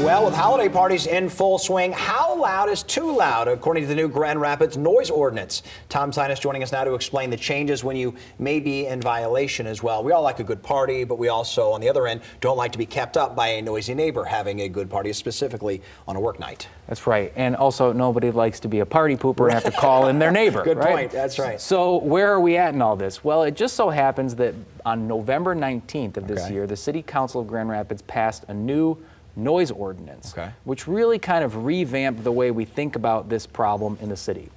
Well, with holiday parties in full swing, how loud is too loud, according to the new Grand Rapids Noise Ordinance? Tom Sinus joining us now to explain the changes when you may be in violation as well. We all like a good party, but we also, on the other end, don't like to be kept up by a noisy neighbor having a good party, specifically on a work night. That's right. And also, nobody likes to be a party pooper and have to call in their neighbor. Good right? point. That's right. So where are we at in all this? Well, it just so happens that on November 19th of this year, the City Council of Grand Rapids passed a new noise ordinance, which really kind of revamped the way we think about this problem in the city.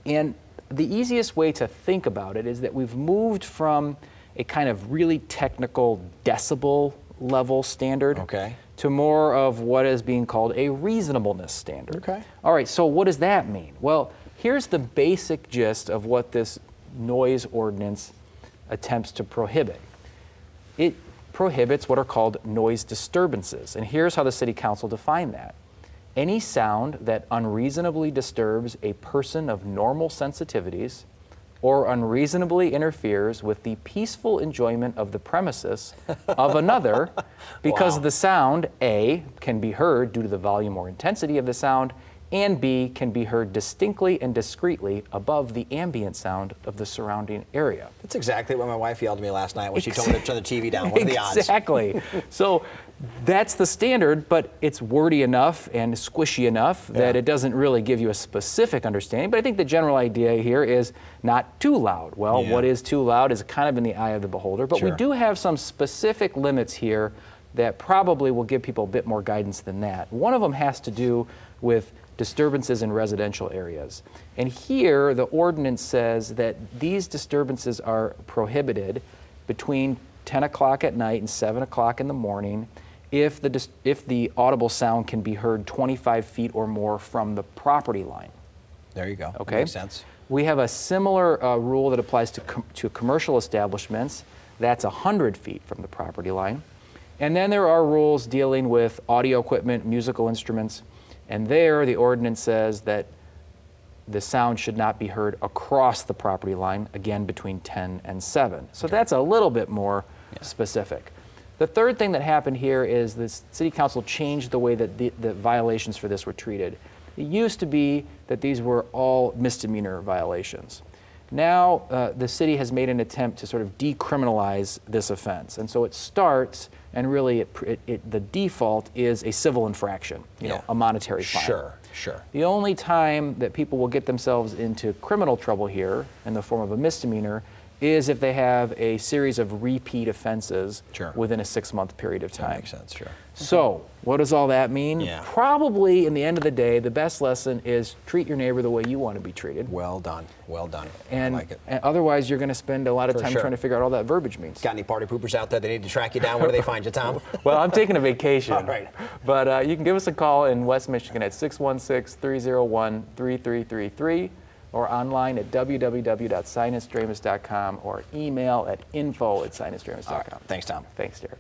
And the easiest way to think about it is that we've moved from a kind of really technical decibel level standard to more of what is being called a reasonableness standard. All right, so what does that mean? Well, here's the basic gist of what this noise ordinance attempts to prohibit. It prohibits what are called noise disturbances. And here's how the City Council defined that. Any sound that unreasonably disturbs a person of normal sensitivities or unreasonably interferes with the peaceful enjoyment of the premises of another because the sound, A, can be heard due to the volume or intensity of the sound, and B, can be heard distinctly and discreetly above the ambient sound of the surrounding area. That's exactly what my wife yelled at me last night when she told me to turn the TV down. What are the odds? Exactly. So that's the standard, but it's wordy enough and squishy enough that it doesn't really give you a specific understanding. But I think the general idea here is not too loud. Well, what is too loud is kind of in the eye of the beholder, but we do have some specific limits here that probably will give people a bit more guidance than that. One of them has to do with disturbances in residential areas. And here, the ordinance says that these disturbances are prohibited between 10 o'clock at night and 7 o'clock in the morning if the audible sound can be heard 25 feet or more from the property line. There you go. Okay. Makes sense. We have a similar rule that applies to commercial establishments. That's 100 feet from the property line. And then there are rules dealing with audio equipment, musical instruments. And there, the ordinance says that the sound should not be heard across the property line, again, between 10 and 7. So that's a little bit more specific. The third thing that happened here is the City Council changed the way that the violations for this were treated. It used to be that these were all misdemeanor violations. Now, the city has made an attempt to sort of decriminalize this offense. And so it starts, and really the default is a civil infraction, you know, a monetary fine. Sure. The only time that people will get themselves into criminal trouble here in the form of a misdemeanor is if they have a series of repeat offenses within a 6-month period of time. That makes sense, So, what does all that mean? Probably, in the end of the day, the best lesson is treat your neighbor the way you want to be treated. Well done. Well done. And, I like it. And otherwise, you're going to spend a lot of time trying to figure out all that verbiage means. Got any party poopers out there that need to track you down? Where do they find you, Tom? Well, I'm taking a vacation. All right. But you can give us a call in West Michigan at 616-301-3333. or online at www.sinusdramus.com or email at info@sinusdramus.com. Thanks, Tom. Thanks, Derek.